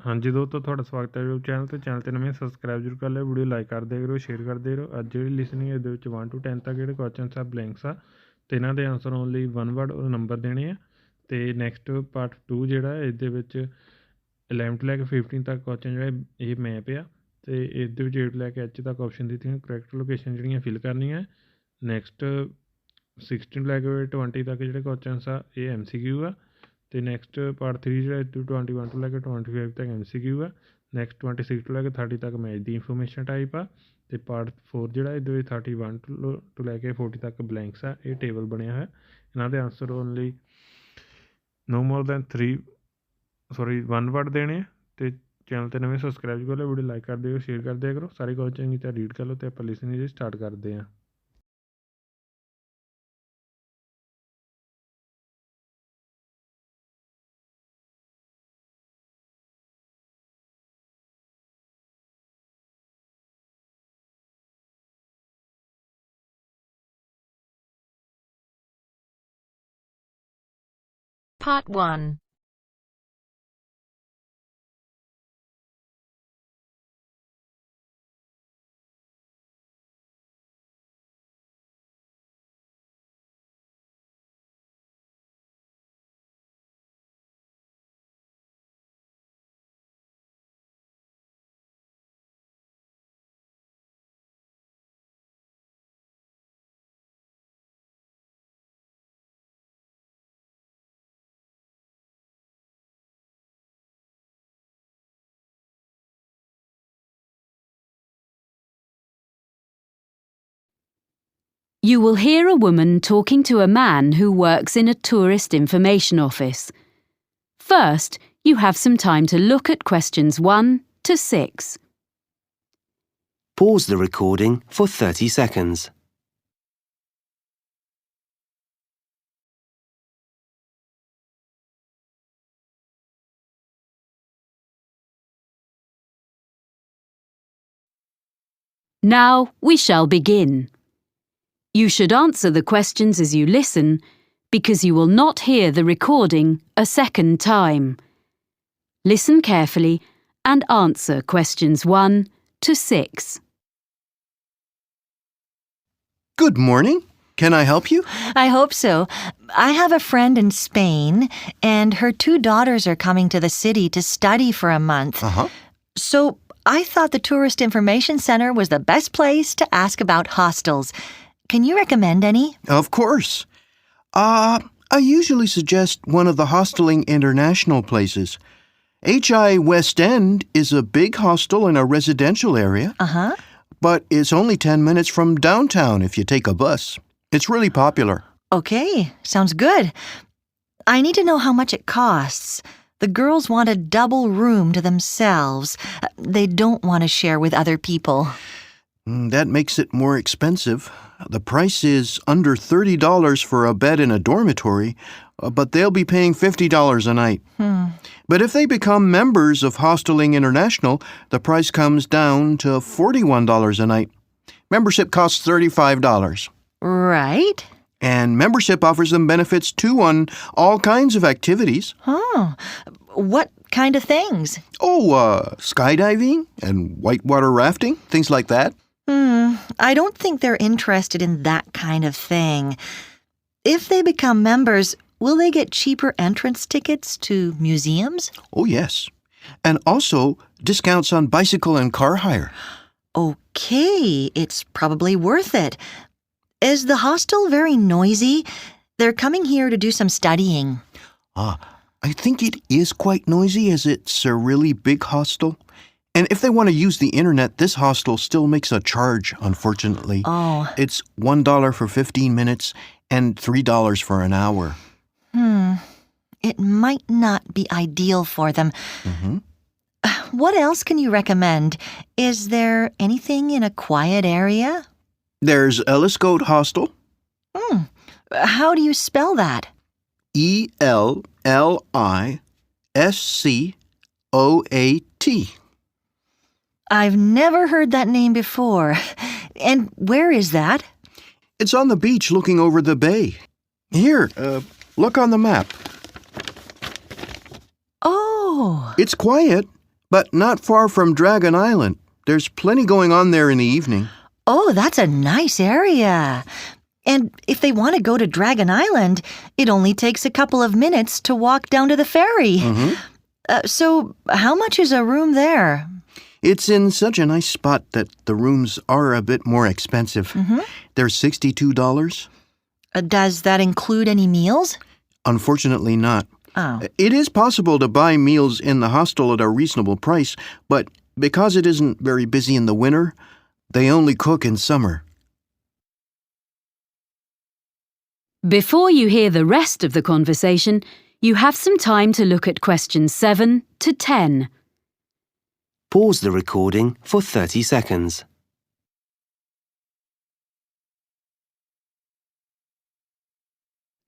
ਹਾਂਜੀ ਦੋਸਤੋ, ਤੁਹਾਡਾ ਸਵਾਗਤ ਹੈ YouTube ਚੈਨਲ ਤੇ ਨਵੇਂ ਸਬਸਕ੍ਰਾਈਬ ਜ਼ਰੂਰ ਕਰ ਲਿਓ, ਵੀਡੀਓ ਲਾਈਕ ਕਰਦੇ ਕਰੋ, ਸ਼ੇਅਰ ਕਰਦੇ ਰਹੋ। ਅੱਜ ਜਿਹੜੀ ਲਿਸਨਿੰਗ ਇਹਦੇ ਵਿੱਚ 1 to 10 ਤੱਕ ਜਿਹੜੇ ਕੁਐਸਚਨਸ ਆ ਬਲੈਂਕਸ ਆ ਅਤੇ ਇਹਨਾਂ ਦੇ ਆਨਸਰ ਓਨਲੀ 1 ਵਰਡ ਔਰ ਨੰਬਰ ਦੇਣੇ ਆ। ਅਤੇ ਨੈਕਸਟ ਪਾਰਟ 2 ਜਿਹੜਾ ਇਹਦੇ ਵਿੱਚ 11 ਤੋਂ ਲੈ ਕੇ 15 ਤੱਕ ਕੁਐਸਚਨ ਜਿਹੜਾ ਇਹ ਮੈਪ ਆ, ਅਤੇ ਇਹਦੇ ਵਿੱਚ 8 ਲੈ ਕੇ H ਤੱਕ ਆਪਸ਼ਨ ਦਿੱਤੀਆਂ, ਕਰੈਕਟ ਲੋਕੇਸ਼ਨ ਜਿਹੜੀਆਂ ਫਿਲ ਕਰਨੀਆਂ। ਨੈਕਸਟ 16 ਲੈ ਕੇ 20 ਤੱਕ ਜਿਹੜੇ ਕੁਐਸਚਨਸ ਆ ਇਹ MCQ ਆ। ਅਤੇ ਨੈਕਸਟ ਪਾਰਟ 3 ਜਿਹੜਾ 21 ਤੋਂ ਲੈ ਕੇ 25 ਤੱਕ MCQ ਆ। ਨੈਕਸਟ 26 ਤੋਂ ਲੈ ਕੇ 30 ਤੱਕ ਮੈਚ ਦੀ ਇਨਫੋਰਮੇਸ਼ਨ ਟਾਈਪ ਆ। ਅਤੇ ਪਾਰਟ 4 ਜਿਹੜਾ ਇਹਦੇ ਵਿੱਚ 31 ਤੋਂ ਲੈ ਕੇ 40 ਤੱਕ ਬਲੈਂਕਸ ਆ। ਇਹ ਟੇਬਲ ਬਣਿਆ ਹੋਇਆ, ਇਹਨਾਂ ਦੇ answer only no more than 1 word ਦੇਣੇ ਆ। ਅਤੇ ਚੈਨਲ 'ਤੇ ਨਵੇਂ ਸਬਸਕ੍ਰਾਈਬ ਕਰ ਲਓ, ਵੀਡੀਓ ਲਾਈਕ ਕਰਦੇ ਹੋ, ਸ਼ੇਅਰ ਕਰਦੇ ਕਰੋ। ਸਾਰੇ ਕੁਐਸਚਨ ਚੰਗੀ ਤਰ੍ਹਾਂ ਰੀਡ ਕਰ ਲਓ ਅਤੇ ਆਪਾਂ ਲਿਸਨਿੰਗ ਸਟਾਰਟ ਕਰਦੇ ਹਾਂ। Part 1. You will hear a woman talking to a man who works in a tourist information office. First, you have some time to look at questions 1 to 6. Pause the recording for 30 seconds. Now we shall begin. You should answer the questions as you listen, because you will not hear the recording a second time. Listen carefully and answer questions 1 to 6. Good morning. Can I help you? I hope so. I have a friend in Spain, and her 2 daughters are coming to the city to study for a month. So I thought the Tourist Information Center was the best place to ask about hostels. Can you recommend any? Of course. I usually suggest one of the Hosteling International places. HI West End is a big hostel in a residential area. But it's only 10 minutes from downtown if you take a bus. It's really popular. Okay, sounds good. I need to know how much it costs. The girls want a double room to themselves. They don't want to share with other people. That makes it more expensive. The price is under $30 for a bed in a dormitory, but they'll be paying $50 a night. But if they become members of Hosteling International, the price comes down to $41 a night. Membership costs $35. Right. And membership offers them benefits too on all kinds of activities. What kind of things? Skydiving and whitewater rafting, things like that. I don't think they're interested in that kind of thing. If they become members, will they get cheaper entrance tickets to museums? Oh, yes. And also discounts on bicycle and car hire. Okay, it's probably worth it. Is the hostel very noisy? They're coming here to do some studying. I think it is quite noisy as it's a really big hostel. And if they want to use the internet, this hostel still makes a charge, unfortunately. It's $1 for 15 minutes and $3 for an hour. It might not be ideal for them. What else can you recommend? Is there anything in a quiet area? There's Elliscoat Hostel. How do you spell that? Elliscoat. I've never heard that name before. And where is that? It's on the beach looking over the bay. Here, look on the map. Oh. It's quiet, but not far from Dragon Island. There's plenty going on there in the evening. Oh, that's a nice area. And if they want to go to Dragon Island, it only takes a couple of minutes to walk down to the ferry. So how much is a room there? It's in such a nice spot that the rooms are a bit more expensive. They're $62. Does that include any meals? Unfortunately not. Oh. It is possible to buy meals in the hostel at a reasonable price, but because it isn't very busy in the winter, they only cook in summer. Before you hear the rest of the conversation, you have some time to look at questions 7 to 10. Pause the recording for 30 seconds.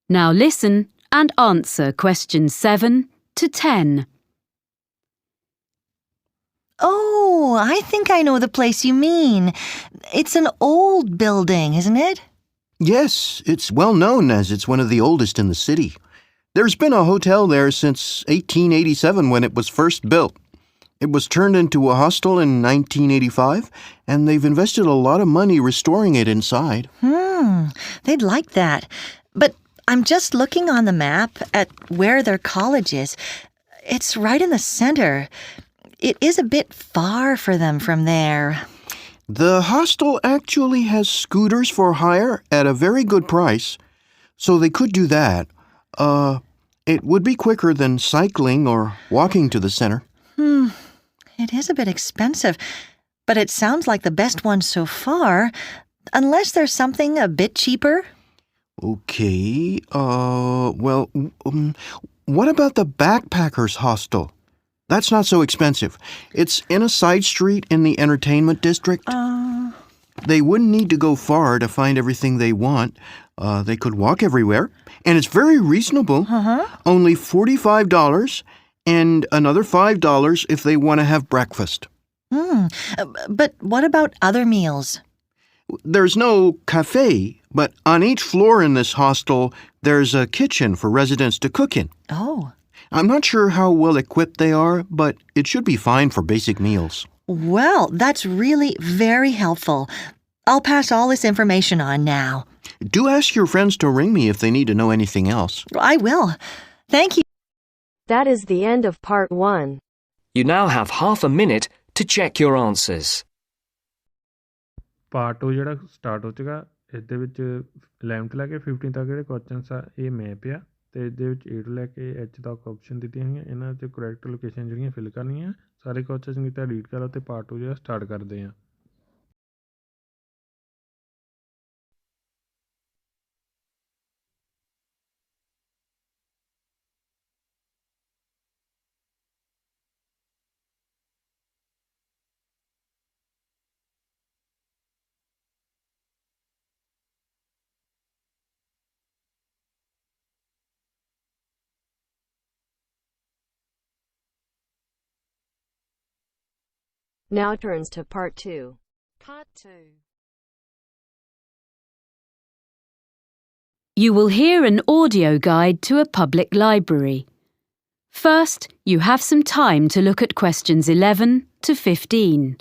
Now listen and answer questions 7 to 10. Oh, I think I know the place you mean. It's an old building, isn't it? Yes, it's well known as it's one of the oldest in the city. There's been a hotel there since 1887 when it was first built. It was turned into a hostel in 1985, and they've invested a lot of money restoring it inside. They'd like that. But I'm just looking on the map at where their college is. It's right in the center. It is a bit far for them from there. The hostel actually has scooters for hire at a very good price, so they could do that. It would be quicker than cycling or walking to the center. It is a bit expensive, but it sounds like the best one so far, unless there's something a bit cheaper. Okay, what about the backpackers hostel? That's not so expensive. It's in a side street in the entertainment district. They wouldn't need to go far to find everything they want. They could walk everywhere. And it's very reasonable. Only $45 and another $5 if they want to have breakfast. But what about other meals? There's no cafe, but on each floor in this hostel, there's a kitchen for residents to cook in. Oh. I'm not sure how well equipped they are, but it should be fine for basic meals. Well, that's really very helpful. I'll pass all this information on now. Do ask your friends to ring me if they need to know anything else. I will. Thank you. That is the end of part 1. You now have half a minute to check your answers. Part 2 ਜਿਹੜਾ start ਹੋ ਚੁੱਕਾ ਇਸ ਦੇ ਵਿੱਚ 11 ਤੋਂ ਲੈ ਕੇ 15 ਤੱਕ ਜਿਹੜੇ ਕੁਐਸਚਨਸ ਆ ਇਹ ਮੈਪ ਆ ਅਤੇ ਇਸ ਦੇ ਵਿੱਚ A ਤੋਂ ਲੈ ਕੇ H ਤੱਕ ਆਪਸ਼ਨ ਦਿੱਤੀਆਂ ਹੋਈਆਂ ਇਹਨਾਂ 'ਚ ਕਰੈਕਟ ਲੋਕੇਸ਼ਨ ਜਿਹੜੀਆਂ ਫਿਲ ਕਰਨੀਆਂ ਸਾਰੇ ਕੁਐਸਚਨ ਚੰਗੀ ਤਰ੍ਹਾਂ ਰੀਡ ਕਰ ਲਓ ਅਤੇ ਪਾਰਟ 2 ਜਿਹੜਾ ਸਟਾਰਟ ਕਰਦੇ ਹਾਂ Now turns to part 2. Part 2. You will hear an audio guide to a public library. First, you have some time to look at questions 11 to 15.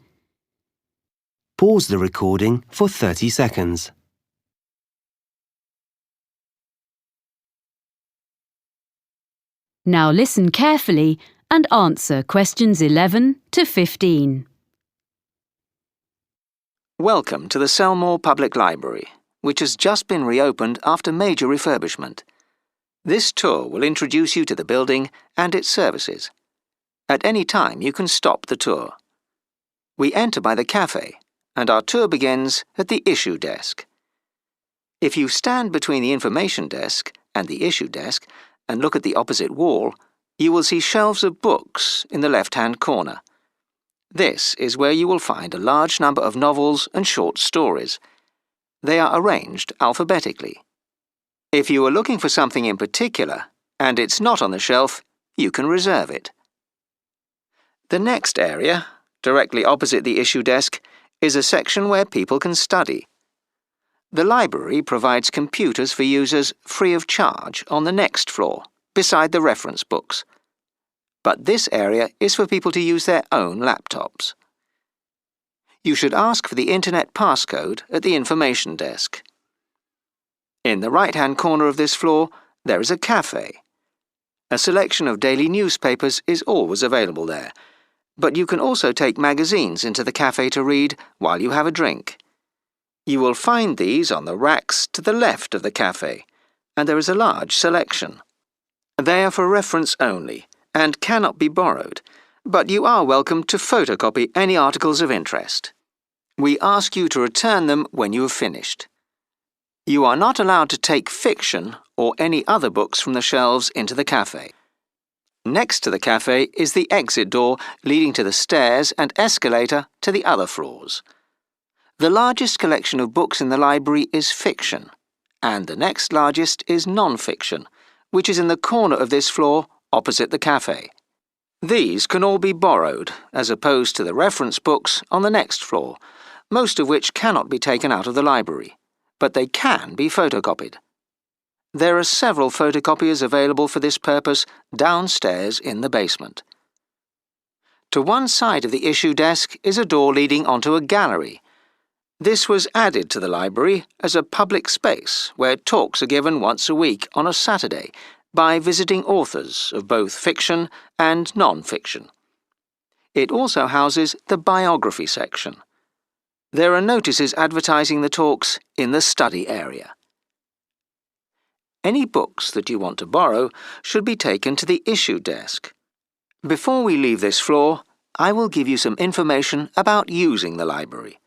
Pause the recording for 30 seconds. Now listen carefully and answer questions 11 to 15. Welcome to the Selmore Public Library, which has just been reopened after major refurbishment. This tour will introduce you to the building and its services. At any time you can stop the tour. We enter by the cafe, and our tour begins at the issue desk. If you stand between the information desk and the issue desk and look at the opposite wall, you will see shelves of books in the left-hand corner. This is where you will find a large number of novels and short stories. They are arranged alphabetically. If you are looking for something in particular, and it's not on the shelf, you can reserve it. The next area, directly opposite the issue desk, is a section where people can study. The library provides computers for users free of charge on the next floor, beside the reference books. but this area is for people to use their own laptops. You should ask for the Internet passcode at the information desk. In the right-hand corner of this floor, there is a cafe. A selection of daily newspapers is always available there, but you can also take magazines into the cafe to read while you have a drink. You will find these on the racks to the left of the cafe, and there is a large selection. They are for reference only and cannot be borrowed, but you are welcome to photocopy any articles of interest. We ask you to return them when you have finished. You are not allowed to take fiction or any other books from the shelves into the cafe. Next to the cafe is the exit door leading to the stairs and escalator to the other floors. The largest collection of books in the library is fiction, and the next largest is non-fiction, which is in the corner of this floor opposite the cafe. These can all be borrowed, as opposed to the reference books on the next floor, most of which cannot be taken out of the library, but they can be photocopied. There are several photocopiers available for this purpose downstairs in the basement. To one side of the issue desk is a door leading onto a gallery. This was added to the library as a public space where talks are given once a week on a Saturday by visiting authors of both fiction and non-fiction. It also houses the biography section. There are notices advertising the talks in the study area. Any books that you want to borrow should be taken to the issue desk. Before we leave this floor, I will give you some information about using the library.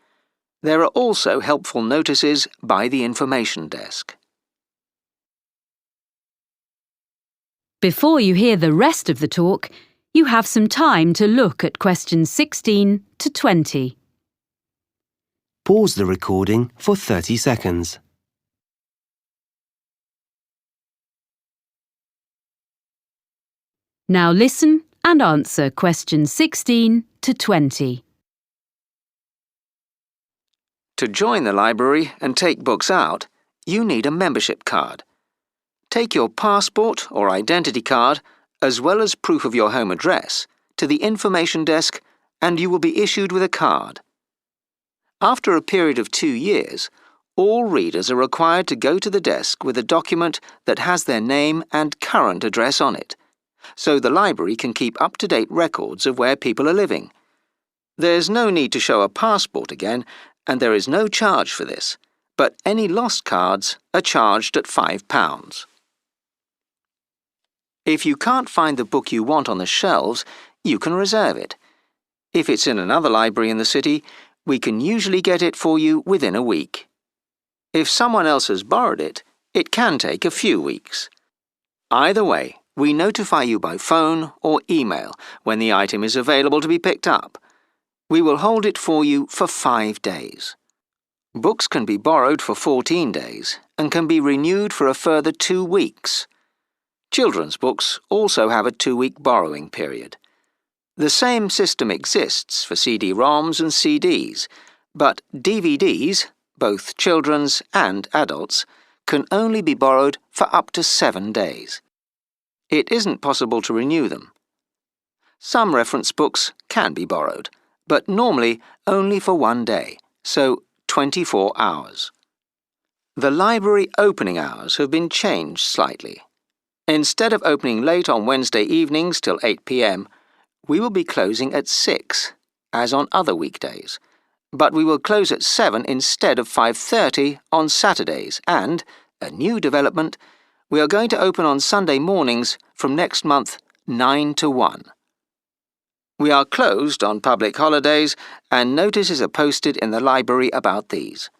There are also helpful notices by the information desk. Before you hear the rest of the talk, you have some time to look at questions 16 to 20. Pause the recording for 30 seconds. Now listen and answer questions 16 to 20. To join the library and take books out, you need a membership card. Take your passport or identity card, as well as proof of your home address, to the information desk and you will be issued with a card. After a period of 2 years, all readers are required to go to the desk with a document that has their name and current address on it, so the library can keep up-to-date records of where people are living. There's no need to show a passport again, and there is no charge for this, but any lost cards are charged at £5. If you can't find the book you want on the shelves, you can reserve it. If it's in another library in the city, we can usually get it for you within a week. If someone else has borrowed it, it can take a few weeks. Either way, we notify you by phone or email when the item is available to be picked up. We will hold it for you for 5 days. Books can be borrowed for 14 days and can be renewed for a further 2 weeks. Children's books also have a 2-week borrowing period. The same system exists for CD-ROMs and CDs, but DVDs, both children's and adults, can only be borrowed for up to 7 days. It isn't possible to renew them. Some reference books can be borrowed, but normally only for 1 day, so 24 hours. The library opening hours have been changed slightly. Instead of opening late on Wednesday evenings till 8 p.m, we will be closing at 6, as on other weekdays, but we will close at 7 instead of 5:30 on Saturdays and, a new development, we are going to open on Sunday mornings from next month 9 to 1. We are closed on public holidays and notices are posted in the library about these.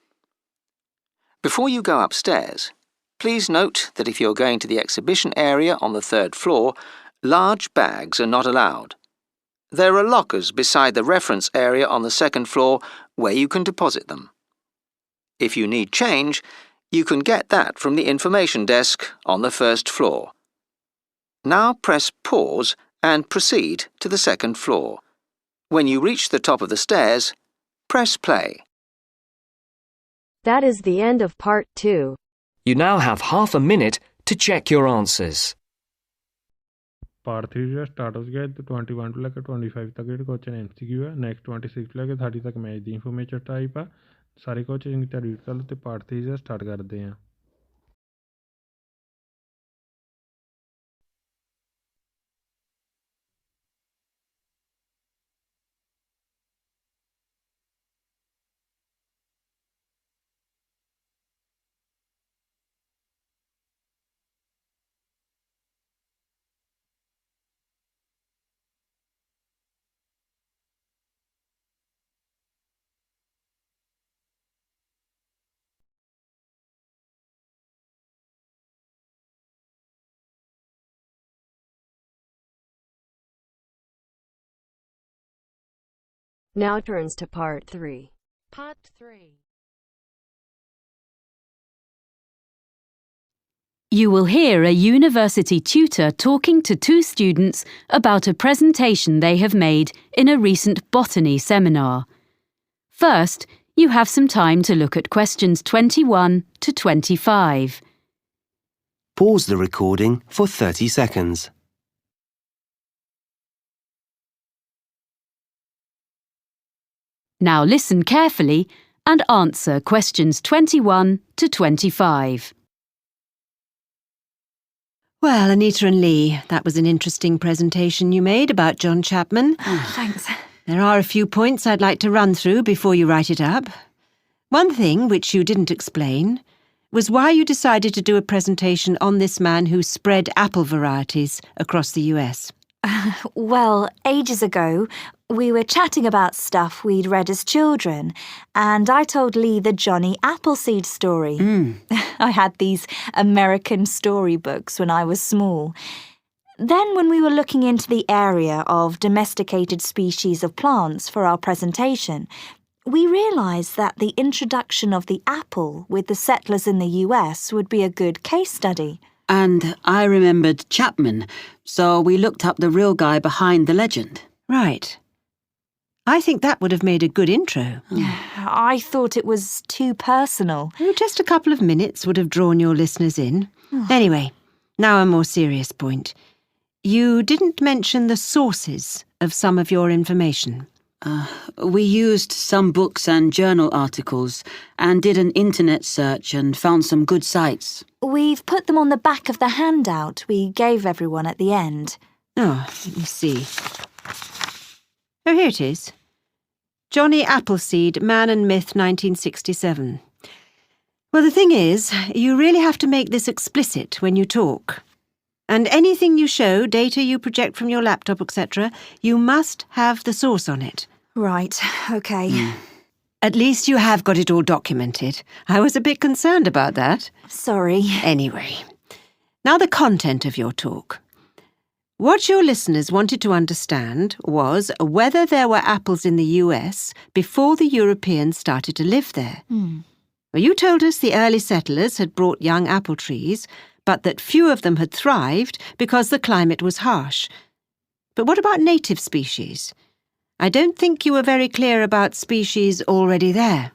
Before you go upstairs, please note that if you're going to the exhibition area on the 3rd floor, large bags are not allowed. There are lockers beside the reference area on the 2nd floor where you can deposit them. If you need change, you can get that from the information desk on the 1st floor. Now press pause and proceed to the 2nd floor. When you reach the top of the stairs, press play. That is the end of part 2. You now have half a minute to check your answers. Part 3 ਜਿਹੜਾ start ਹੋ ਗਿਆ ਤੇ 21 ਤੋਂ ਲੈ ਕੇ 25 ਤੱਕ ਜਿਹੜੇ question MCQ ਹੈ next 26 ਤੋਂ ਲੈ ਕੇ 30 ਤੱਕ ਮੈਥ ਦੀ ਇਨਫੋਰਮੇਸ਼ਨ ਟਾਈਪ ਆ ਸਾਰੇ ਕੁਐਸਚਨ ਚੰਗੀ ਤਰ੍ਹਾਂ ਰੀਡ ਕਰ ਲਓ ਤੇ ਪਾਰਟ 3 ਜਿਹੜਾ ਸਟਾਰਟ ਕਰਦੇ ਹਾਂ Now turns to part 3. Part 3. You will hear a university tutor talking to two students about a presentation they have made in a recent botany seminar. First, you have some time to look at questions 21 to 25. Pause the recording for 30 seconds. Now listen carefully and answer questions 21 to 25. Well, Anita and Lee, that was an interesting presentation you made about John Chapman. Thanks. There are a few points I'd like to run through before you write it up. One thing, which you didn't explain, was why you decided to do a presentation on this man who spread apple varieties across the US. Well, ages ago, we were chatting about stuff we'd read as children, and I told Lee the Johnny Appleseed story. I had these American storybooks when I was small. Then, when we were looking into the area of domesticated species of plants for our presentation, we realised that the introduction of the apple with the settlers in the US would be a good case study. And I remembered Chapman, so we looked up the real guy behind the legend. Right. I think that would have made a good intro. I thought it was too personal. Just a couple of minutes would have drawn your listeners in. Anyway, now a more serious point. You didn't mention the sources of some of your information. We used some books and journal articles and did an internet search and found some good sites. We've put them on the back of the handout we gave everyone at the end. Oh, let me see. Oh, here it is. Johnny Appleseed, Man and Myth, 1967. Well, the thing is, you really have to make this explicit when you talk. And anything you show, data you project from your laptop, etc., you must have the source on it. Right, OK. At least you have got it all documented. I was a bit concerned about that. Sorry. Anyway, now the content of your talk. What your listeners wanted to understand was whether there were apples in the US before the Europeans started to live there. Well, you told us the early settlers had brought young apple trees, but that few of them had thrived because the climate was harsh. But what about native species? I don't think you were very clear about species already there.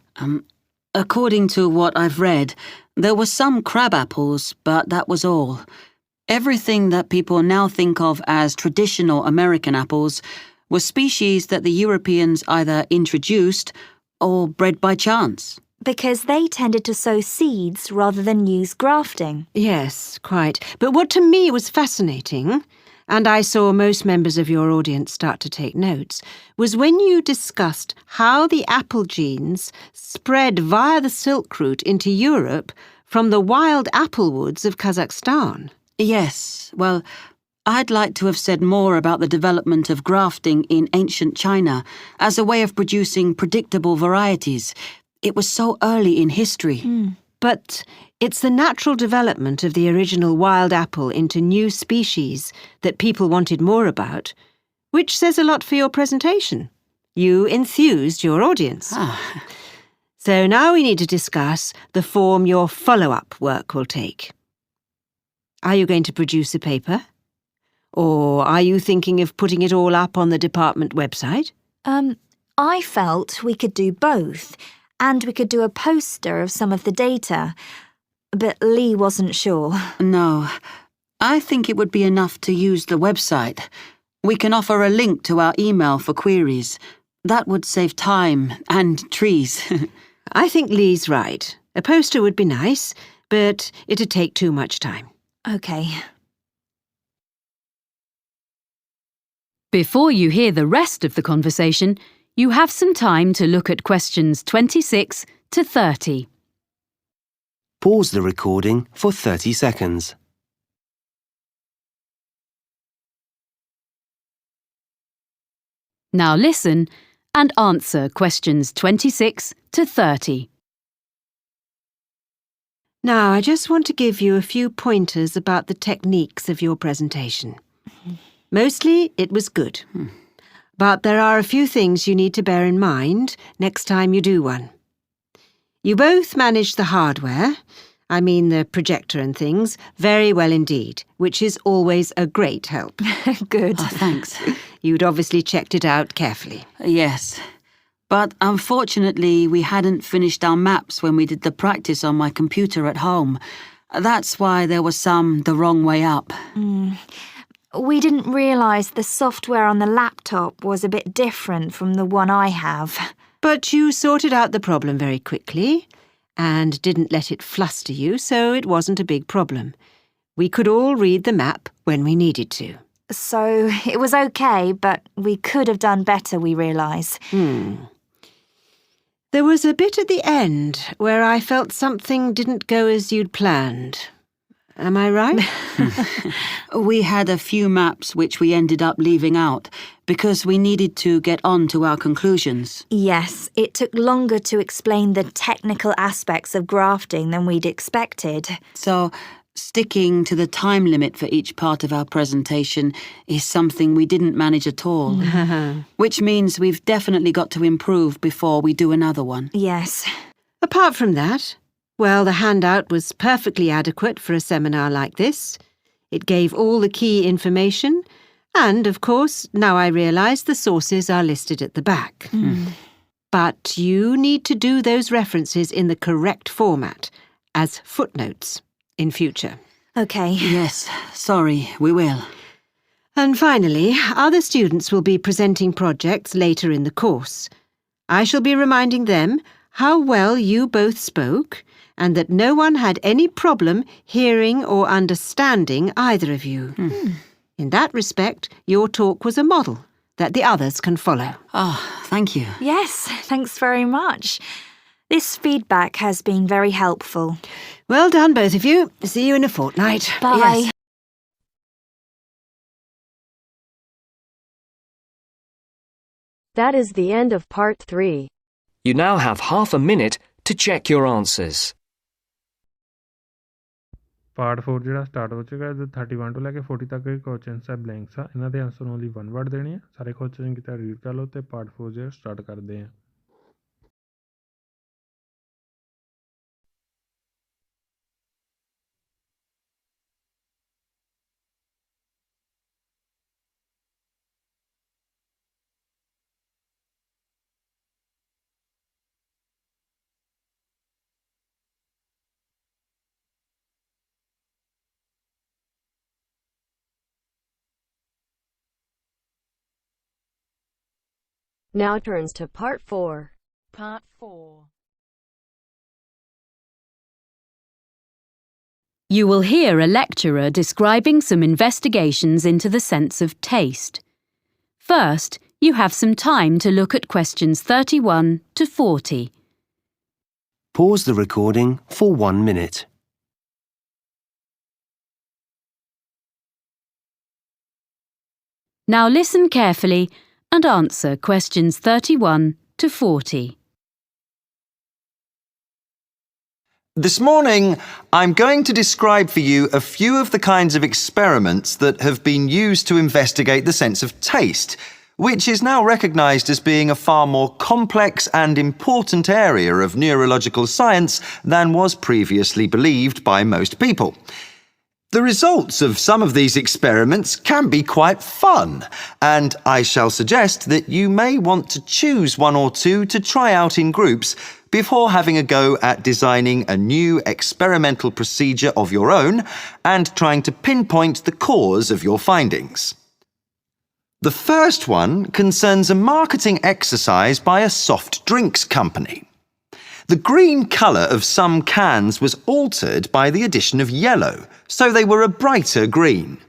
According to what I've read, there were some crab apples, but that was all. Everything that people now think of as traditional American apples were species that the Europeans either introduced or bred by chance. Because they tended to sow seeds rather than use grafting. Yes, quite. But what to me was fascinating, and I saw most members of your audience start to take notes, was when you discussed how the apple genes spread via the Silk Route into Europe from the wild apple woods of Kazakhstan. Yes, well, I'd like to have said more about the development of grafting in ancient China as a way of producing predictable varieties. It was so early in history. But it's the natural development of the original wild apple into new species that people wanted more about, which says a lot for your presentation. You enthused your audience. So now we need to discuss the form your follow-up work will take. Are you going to produce a paper? Or are you thinking of putting it all up on the department website? I felt we could do both, and we could do a poster of some of the data. But Lee wasn't sure. No, I think it would be enough to use the website. We can offer a link to our email for queries. That would save time and trees. I think Lee's right. A poster would be nice, but it'd take too much time. OK. Before you hear the rest of the conversation, you have some time to look at questions 26 to 30. Pause the recording for 30 seconds. Now listen and answer questions 26 to 30. Now, I just want to give you a few pointers about the techniques of your presentation. Mostly, it was good. But there are a few things you need to bear in mind next time you do one. You both managed the hardware, I mean the projector and things, very well indeed, which is always a great help. Good. Oh, thanks. You'd obviously checked it out carefully. Yes. But unfortunately, we hadn't finished our maps when we did the practice on my computer at home. That's why there was some the wrong way up. We didn't realise the software on the laptop was a bit different from the one I have. But you sorted out the problem very quickly and didn't let it fluster you, so it wasn't a big problem. We could all read the map when we needed to. So it was OK, but we could have done better, we realise. There was a bit at the end where I felt something didn't go as you'd planned. Am I right? We had a few maps which we ended up leaving out because we needed to get on to our conclusions. Yes, it took longer to explain the technical aspects of grafting than we'd expected. So, sticking to the time limit for each part of our presentation is something we didn't manage at all. Which means we've definitely got to improve before we do another one. Yes. Apart from that, well, the handout was perfectly adequate for a seminar like this. It gave all the key information, and, of course, now I realise the sources are listed at the back. But you need to do those references in the correct format, as footnotes, in future. OK. Yes, sorry, we will. And finally, other students will be presenting projects later in the course. I shall be reminding them how well you both spoke, and that no one had any problem hearing or understanding either of you. In that respect, your talk was a model that the others can follow. Oh, thank you. Yes, thanks very much. This feedback has been very helpful. Well done, both of you. See you in a fortnight. Bye. Yes. That is the end of part 3. You now have half a minute to check your answers. Part 4 ਜਿਹੜਾ start ਹੋ ਚੁੱਕਾ ਹੈ 31 ਤੋਂ ਲੈ ਕੇ 40 ਤੱਕ ਦੇ questions ਆ blanks ਆ ਇਹਨਾਂ ਦੇ ਆਨਸਰ ਓਨਲੀ 1 ਵਰਡ ਦੇਣੇ ਆ ਸਾਰੇ ਕੁਐਸਚਨ ਕਿਤੇ ਰੀਡ ਕਰ ਲਓ ਤੇ ਪਾਰਟ 4 ਜਿਹੜਾ ਸਟਾਰਟ ਕਰਦੇ ਆ Now turns to part 4. Part 4. You will hear a lecturer describing some investigations into the sense of taste. First, you have some time to look at questions 31 to 40. Pause the recording for 1 minute. Now listen carefully and answer questions 31 to 40. This morning, I'm going to describe for you a few of the kinds of experiments that have been used to investigate the sense of taste, which is now recognised as being a far more complex and important area of neurological science than was previously believed by most people. The results of some of these experiments can be quite fun, and I shall suggest that you may want to choose one or two to try out in groups before having a go at designing a new experimental procedure of your own and trying to pinpoint the cause of your findings. The first one concerns a marketing exercise by a soft drinks company. The green colour of some cans was altered by the addition of yellow, so they were a brighter green.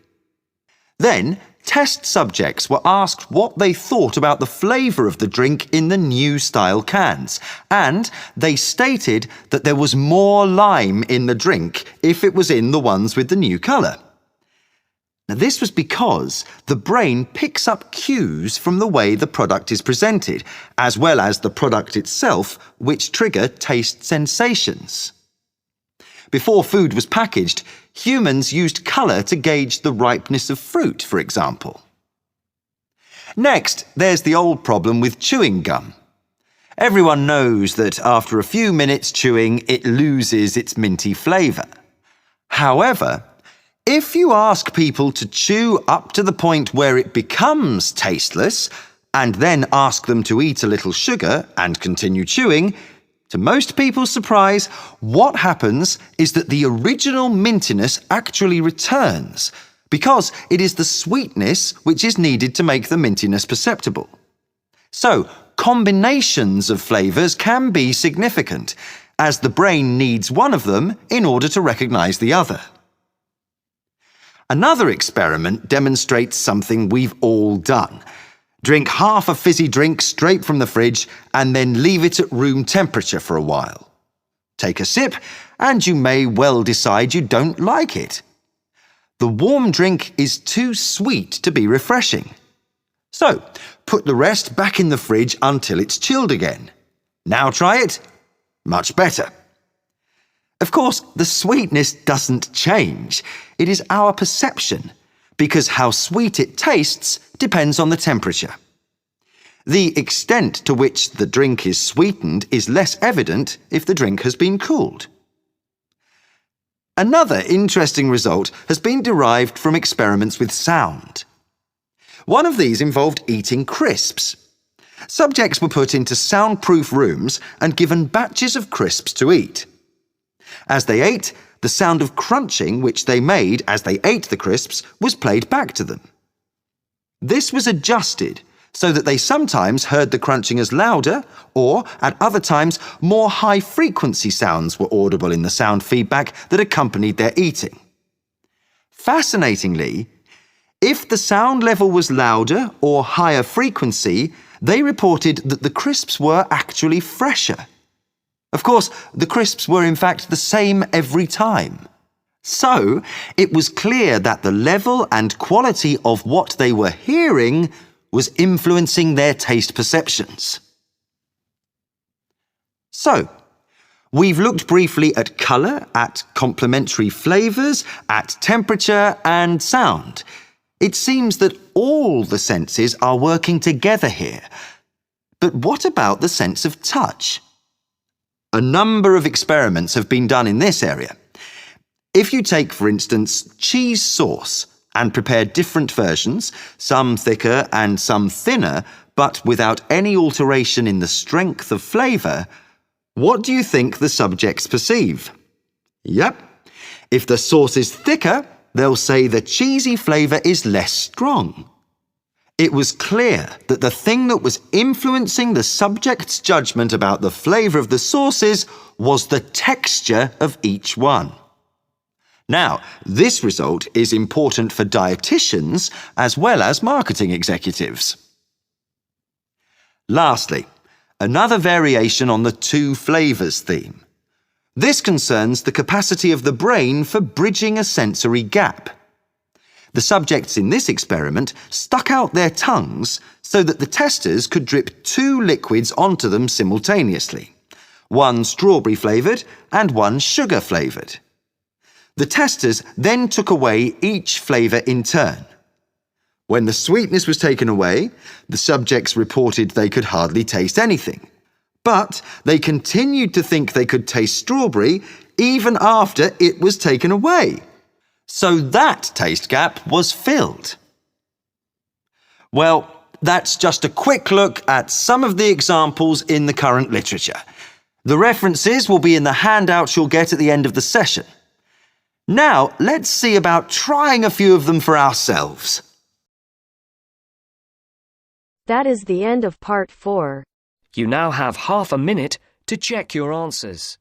Then, test subjects were asked what they thought about the flavour of the drink in the new style cans, and they stated that there was more lime in the drink if it was in the ones with the new colour. Now, this was because the brain picks up cues from the way the product is presented, as well as the product itself, which trigger taste sensations. Before food was packaged, humans used colour to gauge the ripeness of fruit, for example. Next, there's the old problem with chewing gum. Everyone knows that after a few minutes chewing, it loses its minty flavour. However, if you ask people to chew up to the point where it becomes tasteless, and then ask them to eat a little sugar and continue chewing, to most people's surprise, what happens is that the original mintiness actually returns, because it is the sweetness which is needed to make the mintiness perceptible. So, combinations of flavours can be significant, as the brain needs one of them in order to recognise the other. Another experiment demonstrates something we've all done. Drink half a fizzy drink straight from the fridge and then leave it at room temperature for a while. Take a sip and you may well decide you don't like it. The warm drink is too sweet to be refreshing. So, put the rest back in the fridge until it's chilled again. Now try it. Much better. Of course, the sweetness doesn't change. It is our perception, because how sweet it tastes depends on the temperature. The extent to which the drink is sweetened is less evident if the drink has been cooled. Another interesting result has been derived from experiments with sound. One of these involved eating crisps. Subjects were put into soundproof rooms and given batches of crisps to eat. As they ate, the sound of crunching which they made as they ate the crisps was played back to them. This was adjusted so that they sometimes heard the crunching as louder, or at other times more high-frequency sounds were audible in the sound feedback that accompanied their eating. Fascinatingly, if the sound level was louder or higher frequency, they reported that the crisps were actually fresher. Of course, the crisps were in fact the same every time. So, it was clear that the level and quality of what they were hearing was influencing their taste perceptions. So, we've looked briefly at colour, at complementary flavours, at temperature and sound. It seems that all the senses are working together here. But what about the sense of touch? A number of experiments have been done in this area. If you take, for instance, cheese sauce and prepare different versions, some thicker and some thinner, but without any alteration in the strength of flavour, what do you think the subjects perceive? Yep. If the sauce is thicker, they'll say the cheesy flavour is less strong. It was clear that the thing that was influencing the subject's judgment about the flavour of the sauces was the texture of each one. Now, this result is important for dietitians as well as marketing executives. Lastly, another variation on the two flavours theme. This concerns the capacity of the brain for bridging a sensory gap. The subjects in this experiment stuck out their tongues so that the testers could drip two liquids onto them simultaneously, one strawberry flavoured and one sugar flavoured. The testers then took away each flavour in turn. When the sweetness was taken away, the subjects reported they could hardly taste anything. But they continued to think they could taste strawberry even after it was taken away. So that taste gap was filled. Well, that's just a quick look at some of the examples in the current literature. The references will be in the handouts you'll get at the end of the session. Now, let's see about trying a few of them for ourselves. That is the end of part 4. You now have half a minute to check your answers.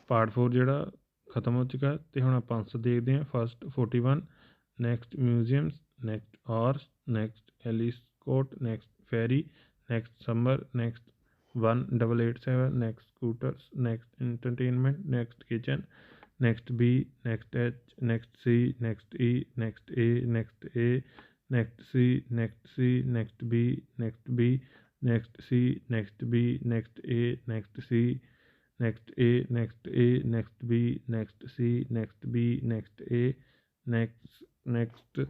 Part 4 ਜਿਹੜਾ ਖਤਮ ਹੋ ਚੁੱਕਾ ਅਤੇ ਹੁਣ ਆਪਾਂ answer ਦੇਖਦੇ ਹਾਂ। First 41, next museums, next oars, next ਐਲੀਸਕੋਟ, next ferry, next summer, next 1887, next scooters, next entertainment, next kitchen, next B, next H, next C, next E, next A, next A, next C, next C, next B, next B, next C, next B, next A, next C, next A, next A, next B, next C, next B, next A, next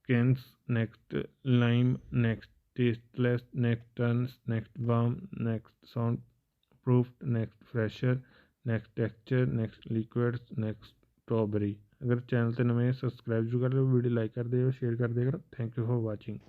cans, next lime, next tasteless, next turns, next warm, next sound proofed, next fresher, next texture, next liquids, next strawberry। अगर channel ते नवे subscribe जो कर रहे हो video like कर दियो share कर दिया करो। Thank you for watching.